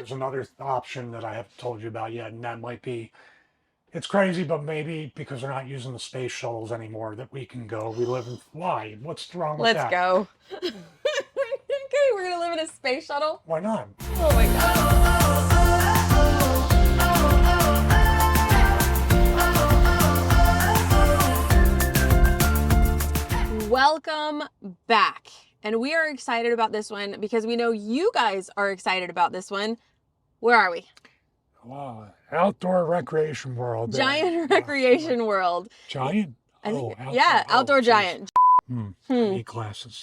There's another option that I haven't told you about yet, and that might be, it's crazy, but maybe because they're not using the space shuttles anymore, that we can go. We live in, why? What's wrong with Let's that? go. Okay, we're gonna live in a space shuttle. Why not? Oh my god. Welcome back. And we are excited about this one because we know you guys are excited about this one. Where are we? Wow. Outdoor recreation world. Giant recreation world. Giant? I think, Outdoor. yeah, outdoor geez. giant. I need glasses.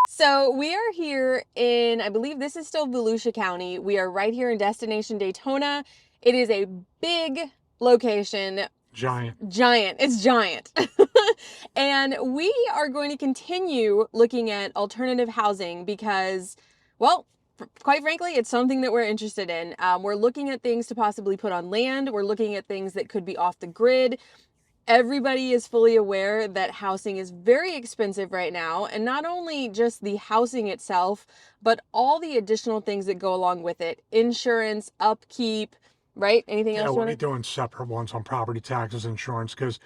So we are here in, I believe this is still Volusia County. We are right here in Destination Daytona. It is a big location. Giant. It's giant. And we are going to continue looking at alternative housing because, well, quite frankly, it's something that we're interested in. We're looking at things to possibly put on land. We're looking at things that could be off the grid. Everybody is fully aware that housing is very expensive right now, and not only just the housing itself, but all the additional things that go along with it. Insurance, upkeep, right? Anything else you We'll want be to? doing separate ones on property taxes, insurance, because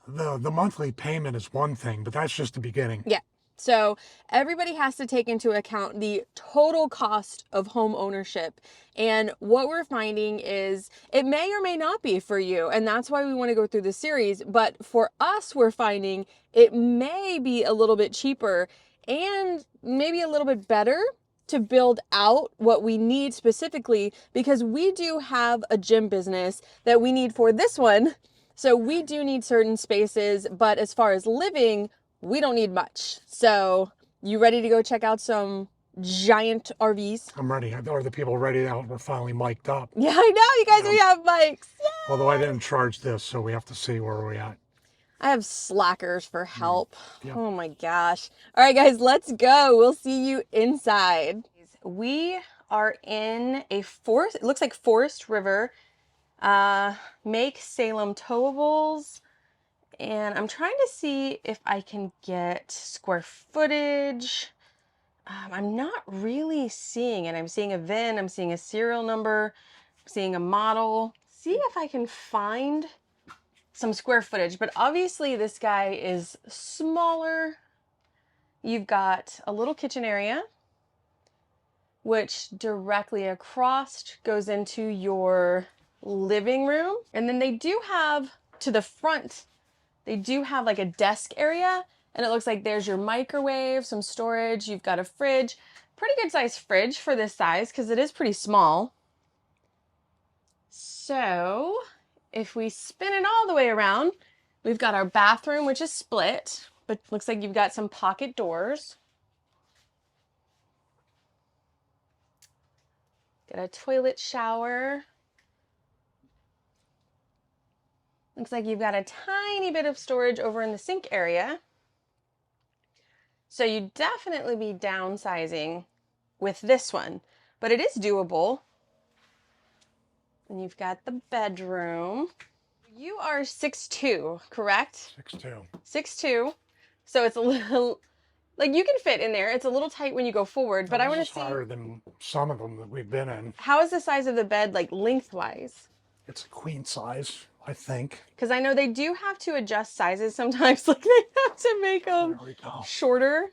the monthly payment is one thing, but that's just the beginning. Yeah. So everybody has to take into account the total cost of home ownership. And what we're finding is it may or may not be for you. And that's why we want to go through this series. But for us, we're finding it may be a little bit cheaper and maybe a little bit better to build out what we need specifically, because we do have a gym business that we need for this one. So we do need certain spaces, but as far as living, we don't need much. So you ready to go check out some giant RVs? I'm ready. Are the people ready now? We're finally mic'd up. Yeah, I know. You guys, we have mics. Yay! Although I didn't charge this, so we have to see where we're at. I have slackers for help. Yep. Oh my gosh. All right, guys, let's go. We'll see you inside. We are in a forest. It looks like Forest River. Make Salem towables. And I'm trying to see if I can get square footage. I'm not really seeing it. I'm seeing a VIN, I'm seeing a serial number, I'm seeing a model. See if I can find some square footage. But obviously this guy is smaller. You've got a little kitchen area, which directly across goes into your living room. And then they do have to the front, they do have like a desk area, and it looks like there's your microwave, some storage. You've got a fridge, pretty good sized fridge for this size because it is pretty small. So if we spin it all the way around, we've got our bathroom, which is split, but looks like you've got some pocket doors. Got a toilet shower. Looks like you've got a tiny bit of storage over in the sink area. So you'd definitely be downsizing with this one, but it is doable. And you've got the bedroom. You are 6'2", correct? 6'2". 6'2". So it's a little, like you can fit in there. It's a little tight when you go forward, but I want to see. Higher than some of them that we've been in. How is the size of the bed, like lengthwise? It's a queen size, I think. Because I know they do have to adjust sizes sometimes. Like they have to make them shorter.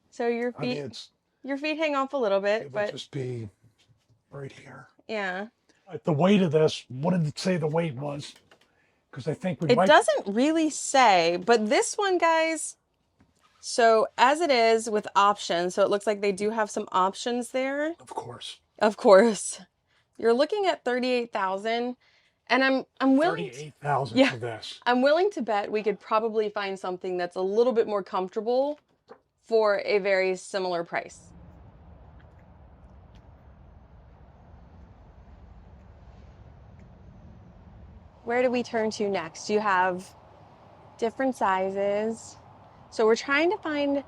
So your feet hang off a little bit, it but would just be right here. yeah. The weight of this, what did it say the weight was? Because I think It doesn't really say, but this one, guys, so as it is with options, so it looks like they do have some options there. Of course. Of course. You're looking at 38,000, and I'm willing 38,000 for this. I'm willing to bet we could probably find something that's a little bit more comfortable for a very similar price. Where do we turn to next? You have different sizes. So we're trying to find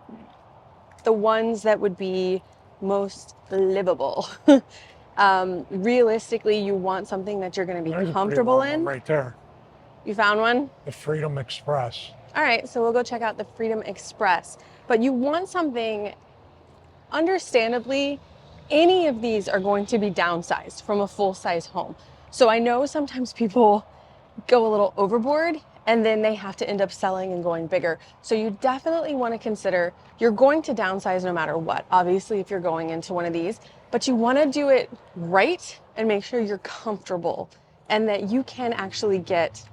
the ones that would be most livable. Realistically, you want something that you're going to be comfortable in. Right there. You found one? The Freedom Express. All right, so we'll go check out the Freedom Express. But you want something, understandably, any of these are going to be downsized from a full-size home. So I know sometimes people go a little overboard and then they have to end up selling and going bigger. So you definitely want to consider, you're going to downsize no matter what, obviously, if you're going into one of these, but you want to do it right and make sure you're comfortable and that you can actually get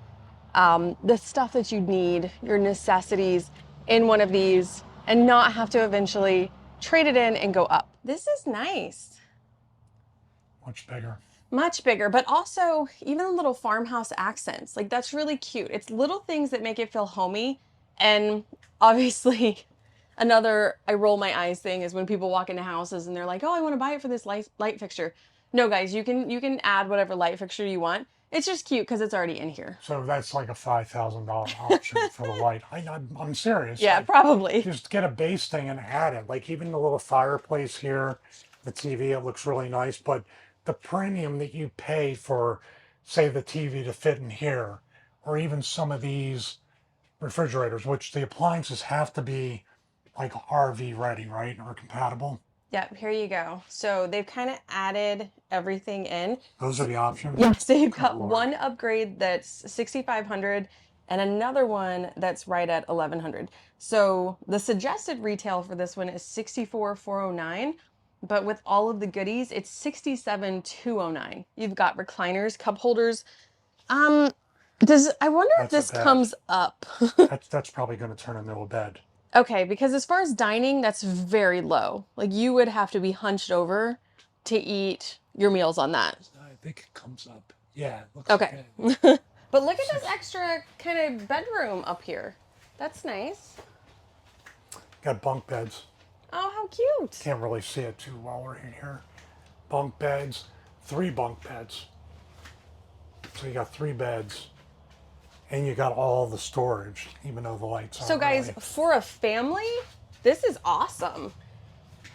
the stuff that you need, your necessities in one of these and not have to eventually trade it in and go up. This is nice. Much bigger. Much bigger, but also even the little farmhouse accents. Like, that's really cute. It's little things that make it feel homey. And obviously, another I roll my eyes thing is when people walk into houses and they're like, "Oh, I want to buy it for this light fixture." No, guys, you can add whatever light fixture you want. It's just cute because it's already in here. So that's like a $5,000 option for the light. I'm serious. Yeah, Like, probably. just get a base thing and add it. Like even the little fireplace here, the TV, it looks really nice. But the premium that you pay for, say, the TV to fit in here, or even some of these refrigerators, which the appliances have to be like RV ready, right? Or compatible. Yep, here you go. So they've kind of added everything in. Those are the options. Yes, so you've Good got Lord. one upgrade that's 6,500 and another one that's right at 1,100. So the suggested retail for this one is 64,409, but with all of the goodies, it's 67,209. You've got recliners, cup holders. I wonder if That's a this bed. comes up. That's probably going to turn into a bed. Okay, because as far as dining, that's very low. Like, you would have to be hunched over to eat your meals on that. I think it comes up. Yeah. It looks Okay. okay. But look at this extra kind of bedroom up here. That's nice. Got bunk beds. Oh, how cute. Can't really see it too well right here. Bunk beds, 3 bunk beds. So you got 3 beds, and you got all the storage, even though the lights aren't. So guys, really. for a family, this is awesome.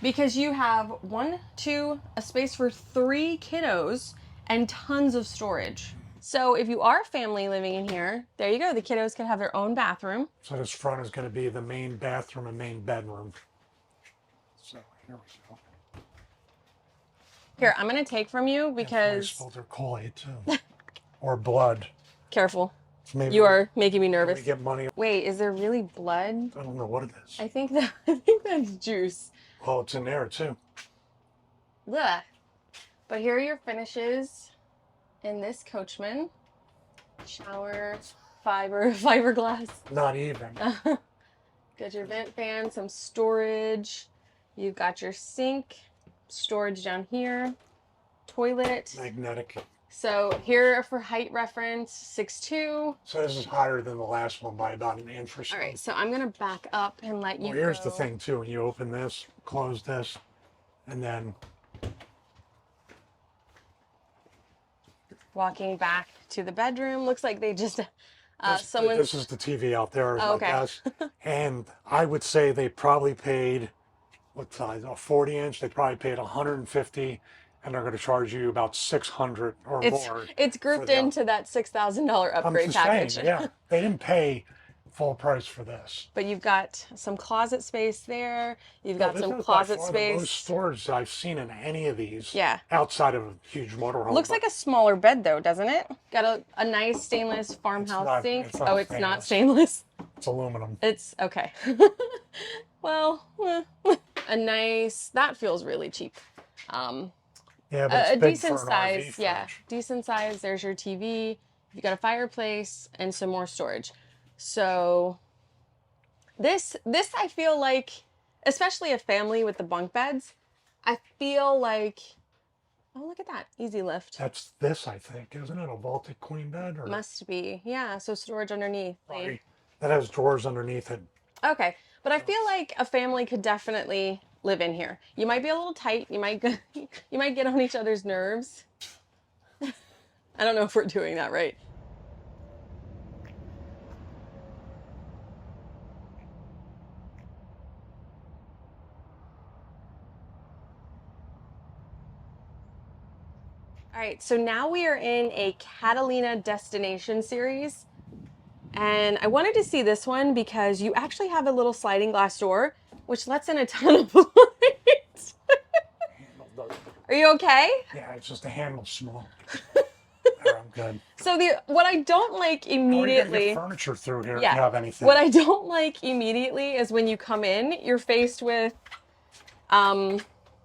Because you have a space for 3 kiddos and tons of storage. So if you are a family living in here, there you go. The kiddos can have their own bathroom. So this front is going to be the main bathroom and main bedroom. So here we go. Here, I'm going to take from you Nice because... filter Kool-Aid too, or blood. Careful. So maybe You are making me we nervous. get money. Wait, is there really blood? I don't know what it is. I think that's juice. Oh, it's in there too. Ugh. But here are your finishes in this Coachman. Shower, fiberglass. Not even. Got your vent fan, some storage. You've got your sink, storage down here, toilet. Magnetic. So here for height reference, 6'2". So this is higher than the last one by about an inch or so. All right, so I'm gonna back up and let you Well, here's the go. thing too. When you open this, close this, and then Walking back to the bedroom. Looks like they just this is the TV out there, Oh, I okay. guess. And I would say they probably paid, what size? A 40-inch. They probably paid 150, and they're going to charge you about 600 or more. It's grouped the- into that $6,000 I'm upgrade just package. saying, yeah, they didn't pay full price for this. But you've got some closet space there. You've No, got this some is by closet far the most space. storage that I've seen in any of these. Yeah. Outside of a huge motorhome. Looks like a smaller bed though, doesn't it? Got a nice stainless farmhouse not- sink. it's not Oh, it's not stainless. It's aluminum. It's okay. Well, a nice, that feels really cheap. Yeah, but A it's big decent for an size, RV yeah, fridge. decent size. There's your TV. You've got a fireplace and some more storage. So this I feel like, especially a family with the bunk beds, I feel like, oh, look at that, easy lift. That's this, I think. Isn't it a vaulted queen bed? Or Must be, yeah. So storage underneath. Right. That has drawers underneath it. Okay, but I feel like a family could definitely live in here. You might be a little tight. You might get on each other's nerves. I don't know if we're doing that right. All right, so now we are in a Catalina Destination series. And I wanted to see this one because you actually have a little sliding glass door, which lets in a ton of light. Handle doesn't Are you okay? Yeah, it's just the handle's small. There, I'm good. So what I don't like How are you gonna get immediately, furniture through here if yeah, you have anything? what I don't like immediately is when you come in, you're faced with, um,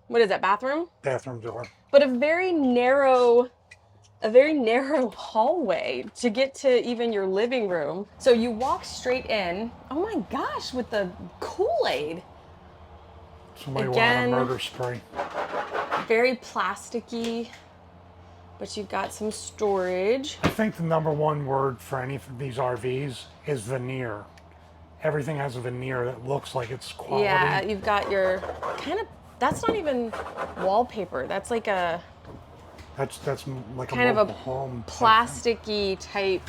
what is that, bathroom? Bathroom door. But a very narrow hallway to get to even your living room. So you walk straight in. Oh my gosh, with the Kool-Aid. Somebody wanted a Again, murder spree. very plasticky, but you've got some storage. I think the number one word for any of these RVs is veneer. Everything has a veneer that looks like it's quality. Yeah, you've got your kind of, that's not even wallpaper. That's like a That's like kind a of a mobile home. plasticky type.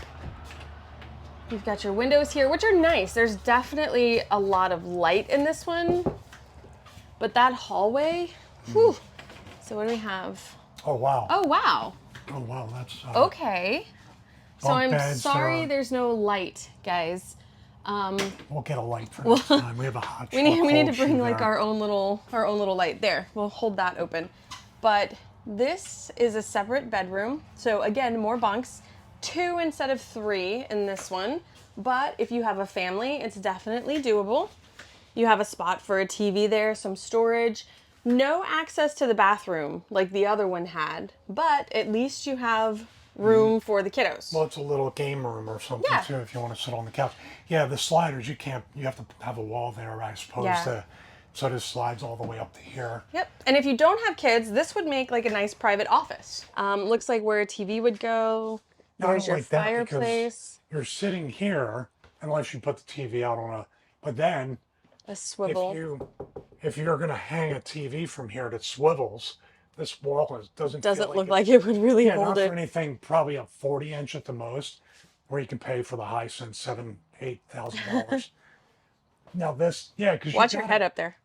You've got your windows here, which are nice. There's definitely a lot of light in this one, but that hallway, whew. So what do we have? Oh wow. Oh, wow. Oh wow, that's Okay. So bunk I'm beds sorry there. there's no light, guys. We'll get a light for next time. We have a hot We need to cold bring shoe like there. our own little light there. We'll hold that open. But this is a separate bedroom. So again, more bunks, 2 instead of 3 in this one. But if you have a family, it's definitely doable. You have a spot for a TV there, some storage. No access to the bathroom like the other one had, but at least you have room for the kiddos. Well, it's a little game room or something Yeah. too if you want to sit on the couch. Yeah, the sliders you can't. You have to have a wall there, I suppose. Yeah. So this slides all the way up to here. Yep. And if you don't have kids, this would make like a nice private office. Looks like where a TV would go. No, I There's don't your like that because fireplace, you're sitting here unless you put the TV out on a. But then a swivel. if you're going to hang a TV from here that swivels, this wall doesn't feel Doesn't look it's- like it would really yeah, hold not it. for anything. Probably a 40-inch at the most, where you can pay for the high cents, $7,000, $8,000. Now this, yeah, because Watch your head up there.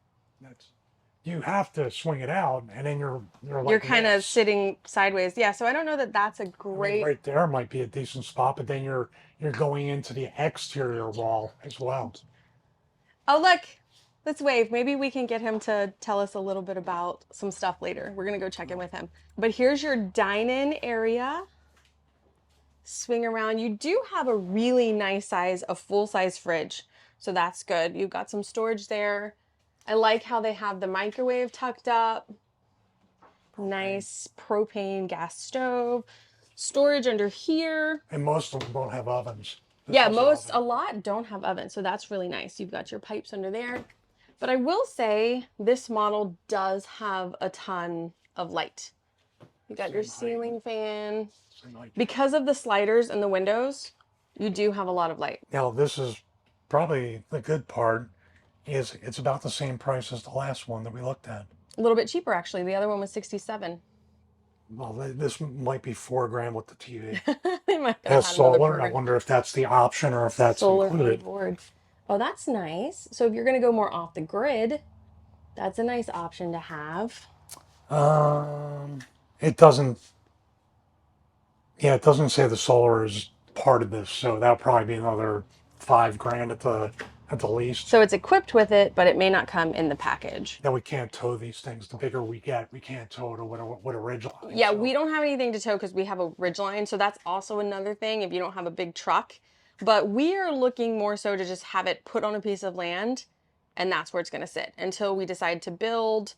You have to swing it out, and then you're like You're kind of this. sitting sideways. Yeah, so I don't know that that's a I mean, great. right there might be a decent spot, but then you're going into the exterior wall as well. Oh, look. Let's wave. Maybe we can get him to tell us a little bit about some stuff later. We're going to go check in with him. But here's your dine-in area. Swing around. You do have a really nice size, a full-size fridge. So that's good. You've got some storage there. I like how they have the microwave tucked up. Nice propane gas stove. Storage under here. And most of them don't have ovens. Yeah, a lot don't have ovens, so that's really nice. You've got your pipes under there. But I will say this model does have a ton of light. You got your ceiling fan. Because of the sliders and the windows, you do have a lot of light. Now this is probably the good part. Is it's about the same price as the last one that we looked at. A little bit cheaper, actually. The other one was 67. Well, this might be $4,000 with the TV. They might have Has had another solar. I program. wonder if that's the option or if that's Solar included. board. Oh, that's nice. So if you're going to go more off the grid, that's a nice option to have. It doesn't. Yeah, it doesn't say the solar is part of this, so that'll probably be another $5,000 at the least. So it's equipped with it, but it may not come in the package. Now we can't tow these things. The bigger we get, we can't tow to what a ridge line. Yeah, so. we don't have anything to tow because we have a ridgeline. So that's also another thing if you don't have a big truck. But we are looking more so to just have it put on a piece of land, and that's where it's going to sit until we decide to build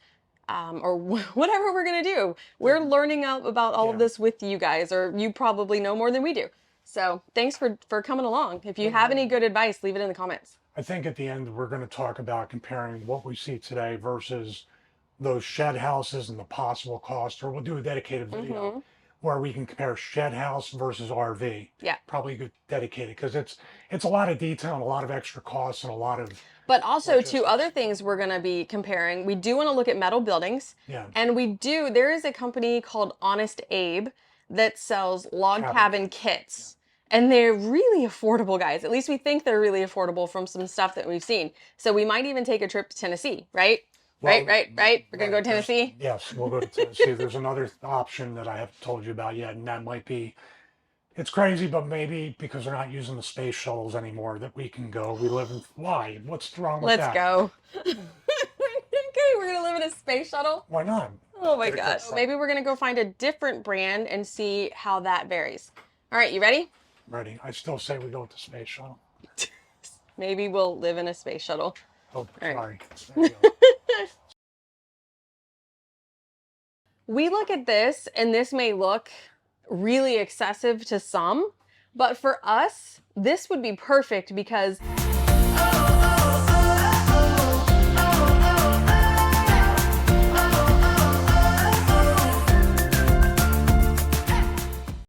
or whatever we're going to do. We're learning about all of this with you guys, or you probably know more than we do. So thanks for coming along. If you have any good advice, leave it in the comments. I think at the end we're going to talk about comparing what we see today versus those shed houses and the possible cost, or we'll do a dedicated video where we can compare shed house versus RV. Yeah. Probably good dedicated because it's a lot of detail and a lot of extra costs and a lot of. But also two other things we're going to be comparing. We do want to look at metal buildings. Yeah. And there is a company called Honest Abe that sells log cabin kits. And they're really affordable, guys. At least we think they're really affordable from some stuff that we've seen. So we might even take a trip to Tennessee, right? Well, right. We're going to go to Tennessee? Yes, we'll go to Tennessee. There's another option that I haven't told you about yet, and that might be, it's crazy, but maybe because they're not using the space shuttles anymore that we can go. We live in, why? What's wrong with that? Let's go. Okay, we're going to to live in a space shuttle? Why not? Oh my Get a good gosh. price. Maybe we're going to go find a different brand and see how that varies. All right, you ready? Ready. I still say we go with the space shuttle. Maybe we'll live in a space shuttle. Oh, All sorry. right. There you go. We look at this, and this may look really excessive to some, but for us, this would be perfect because